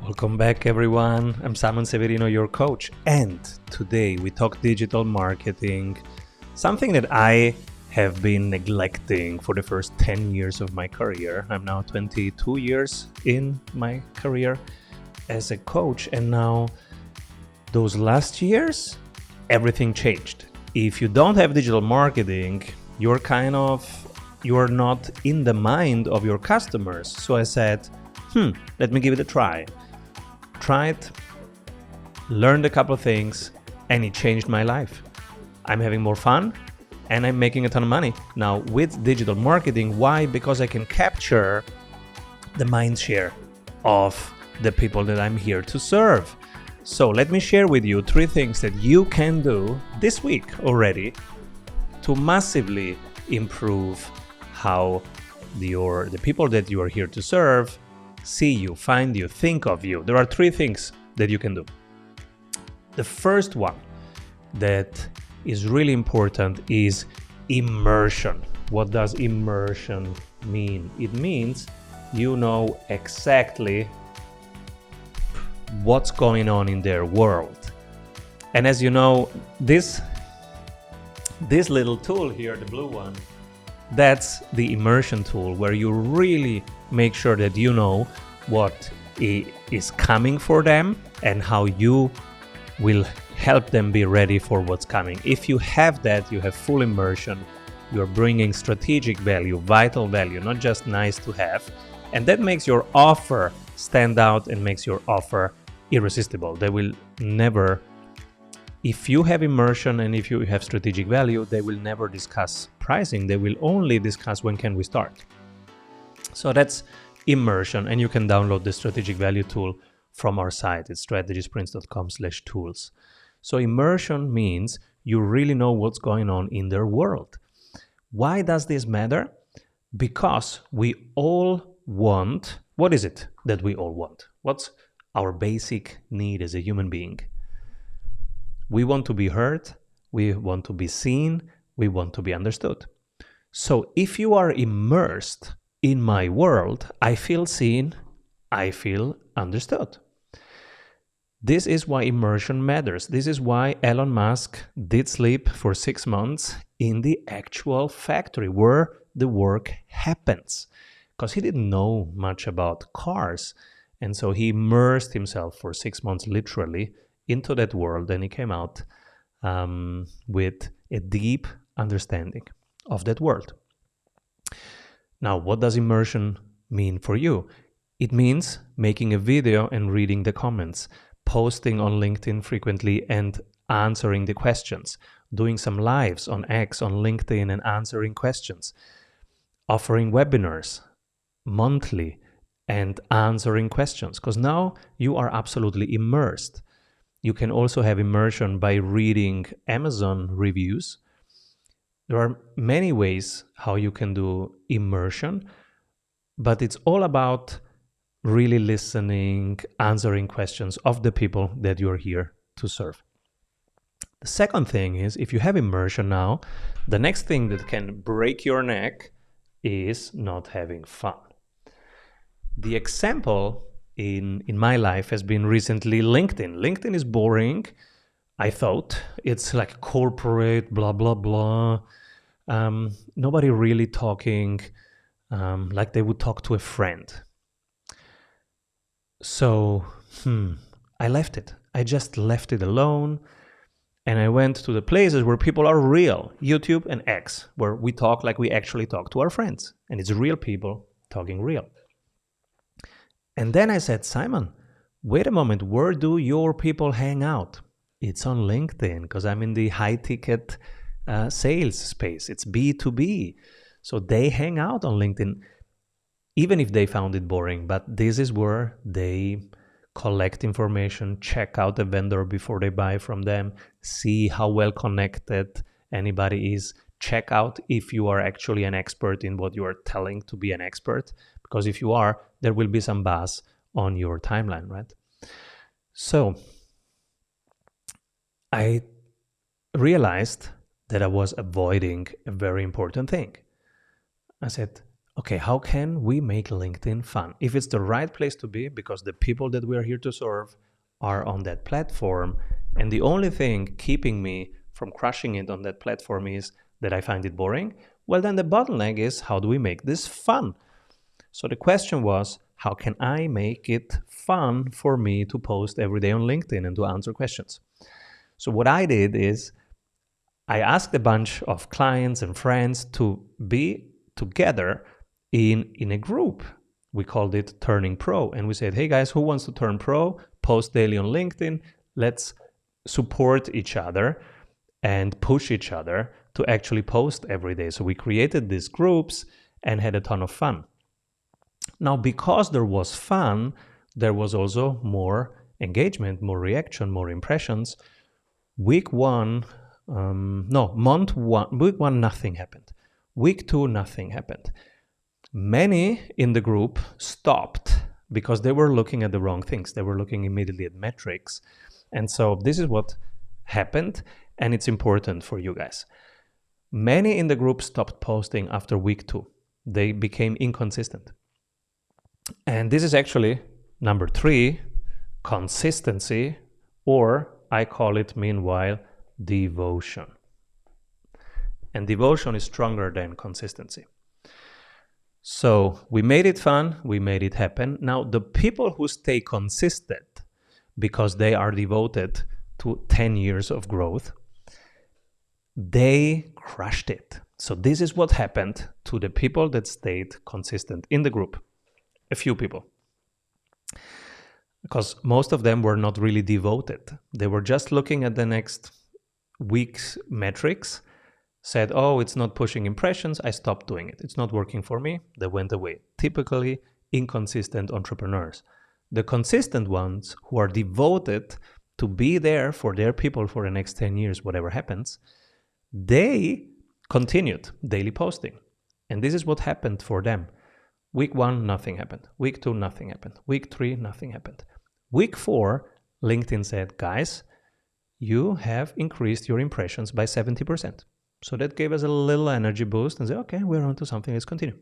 Welcome back, everyone. I'm Severino, your coach, and today we talk digital marketing, something that I have been neglecting for the first 10 years of my career. I'm now 22 years in my career as a coach, and now those last years, everything changed. If you don't have digital marketing, you're not in the mind of your customers. So I said, let me give it a try. Tried, learned a couple of things, and it changed my life. I'm having more fun and I'm making a ton of money now with digital marketing. Why? Because I can capture the mind share of the people that I'm here to serve. So let me share with you 3 things that you can do this week already to massively improve how the people that you are here to serve see you, find you, think of you. There are 3 things that you can do. The first one that is really important is immersion. What does immersion mean? It means you know exactly what's going on in their world. And as you know, this little tool here, the blue one, that's the immersion tool, where you really make sure that you know what is coming for them and how you will help them be ready for what's coming. If you have that, you have full immersion. You're bringing strategic value, vital value, not just nice to have. And that makes your offer stand out and makes your offer irresistible. They will never, if you have immersion and if you have strategic value, they will never discuss pricing. They will only discuss when can we start. So that's immersion, and you can download the strategic value tool from our site. It's strategysprints.com/tools. So immersion means you really know what's going on in their world. Why does this matter? Because we all want, what is it that we all want? What's our basic need as a human being? We want to be heard, we want to be seen, we want to be understood. So if you are immersed in my world, I feel seen, I feel understood. This is why immersion matters. This is why Elon Musk did sleep for 6 months in the actual factory where the work happens, because he didn't know much about cars. And so he immersed himself for 6 months literally into that world, and he came out with a deep understanding of that world. Now, what does immersion mean for you? It means making a video and reading the comments, posting on LinkedIn frequently and answering the questions, doing some lives on X, on LinkedIn, and answering questions, offering webinars monthly and answering questions, because now you are absolutely immersed. You can also have immersion by reading Amazon reviews. There are many ways how you can do immersion, but it's all about really listening, answering questions of the people that you're here to serve. The second thing is, if you have immersion now, the next thing that can break your neck is not having fun. The example in my life has been recently LinkedIn. LinkedIn is boring. I thought it's like corporate, blah, blah, blah. Nobody really talking like they would talk to a friend. So I left it. I just left it alone. And I went to the places where people are real, YouTube and X, where we talk like we actually talk to our friends. And it's real people talking real. And then I said, Simon, wait a moment, where do your people hang out? It's on LinkedIn, because I'm in the high ticket sales space. It's B2B. So they hang out on LinkedIn, even if they found it boring. But this is where they collect information, check out the vendor before they buy from them, see how well connected anybody is, check out if you are actually an expert in what you are telling to be an expert. Because if you are, there will be some buzz on your timeline, right? So I realized that I was avoiding a very important thing. I said, okay, how can we make LinkedIn fun? If it's the right place to be, because the people that we are here to serve are on that platform, and the only thing keeping me from crushing it on that platform is that I find it boring, well, then the bottleneck is, how do we make this fun? So the question was, how can I make it fun for me to post every day on LinkedIn and to answer questions? So what I did is I asked a bunch of clients and friends to be together in a group. We called it Turning Pro. And we said, hey guys, who wants to turn pro? Post daily on LinkedIn. Let's support each other and push each other to actually post every day. So we created these groups and had a ton of fun. Now, because there was fun, there was also more engagement, more reaction, more impressions. Week one, week one, nothing happened. Week two, nothing happened. Many in the group stopped because they were looking at the wrong things. They were looking immediately at metrics. And so this is what happened, and it's important for you guys. Many in the group stopped posting after week two. They became inconsistent. And this is actually number 3, consistency, or I call it, meanwhile, devotion. And devotion is stronger than consistency. So we made it fun, we made it happen. Now, the people who stay consistent because they are devoted to 10 years of growth, they crushed it. So this is what happened to the people that stayed consistent in the group. A few people. Because most of them were not really devoted. They were just looking at the next week's metrics, said, oh, it's not pushing impressions, I stopped doing it. It's not working for me. They went away. Typically inconsistent entrepreneurs. The consistent ones who are devoted to be there for their people for the next 10 years, whatever happens, they continued daily posting. And this is what happened for them. Week 1, nothing happened. Week 2, nothing happened. Week 3, nothing happened. Week 4, LinkedIn said, guys, you have increased your impressions by 70%. So that gave us a little energy boost and said, okay, we're on to something, let's continue.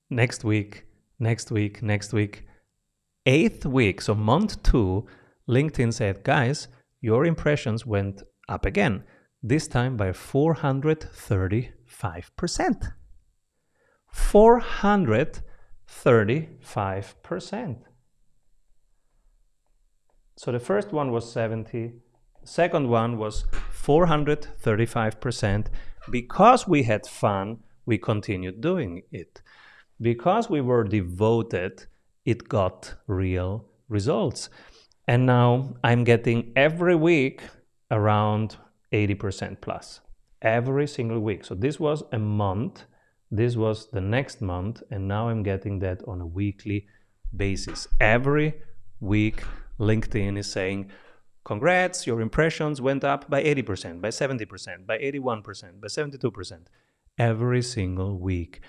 Next week, 8th week, so month 2, LinkedIn said, guys, your impressions went up again, this time by 435%. 435%. So the first one was 70, the second one was 435%. Because we had fun, we continued doing it. Because we were devoted, it got real results. And now I'm getting every week around 80% plus. Every single week. So this was a month. This was the next month, and now I'm getting that on a weekly basis. Every week, LinkedIn is saying, congrats, your impressions went up by 80%, by 70%, by 81%, by 72%, every single week.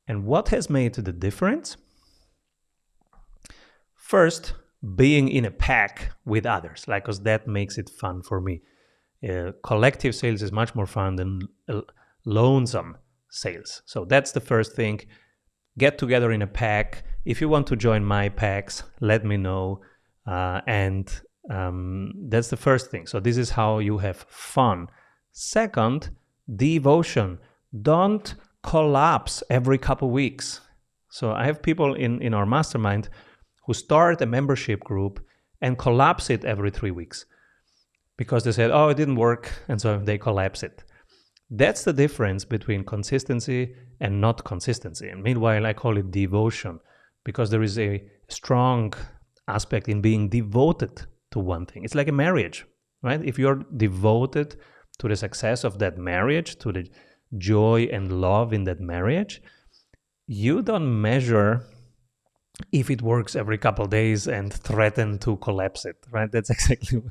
And what has made the difference? First, being in a pack with others, because that makes it fun for me. Collective sales is much more fun than lonesome sales. So that's the first thing. Get together in a pack. If you want to join my packs, let me know. That's the first thing. So this is how you have fun. Second, devotion. Don't collapse every couple weeks. So I have people in our mastermind who start a membership group and collapse it every 3 weeks because they said, oh, it didn't work, and so they collapse it. That's the difference between consistency and not consistency. And meanwhile, I call it devotion because there is a strong aspect in being devoted to one thing. It's like a marriage, right? If you're devoted to the success of that marriage, to the joy and love in that marriage, you don't measure if it works every couple of days and threaten to collapse it, right? That's exactly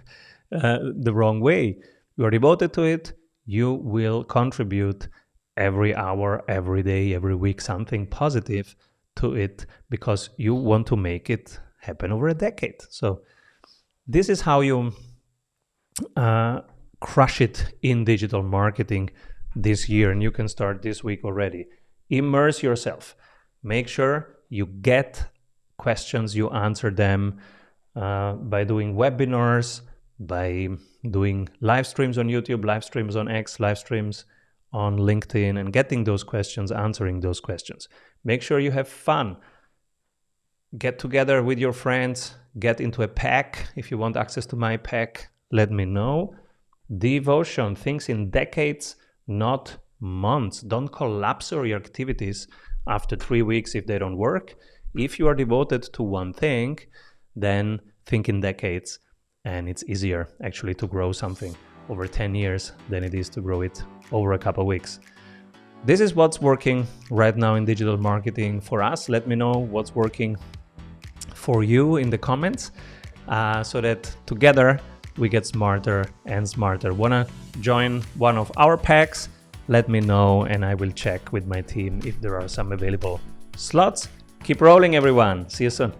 the wrong way. You are devoted to it. You will contribute every hour, every day, every week, something positive to it because you want to make it happen over a decade. So this is how you crush it in digital marketing this year, and you can start this week already. Immerse yourself. Make sure you get questions, you answer them by doing webinars, by doing live streams on YouTube, live streams on X, live streams on LinkedIn, and getting those questions, answering those questions. Make sure you have fun. Get together with your friends, get into a pack. If you want access to my pack, let me know. Devotion, things in decades, not months. Don't collapse your activities after 3 weeks if they don't work. If you are devoted to one thing, then think in decades, and it's easier actually to grow something over 10 years than it is to grow it over a couple of weeks. This is what's working right now in digital marketing for us. Let me know what's working for you in the comments so that together we get smarter and smarter. Wanna join one of our packs? Let me know and I will check with my team if there are some available slots. Keep rolling, everyone. See you soon.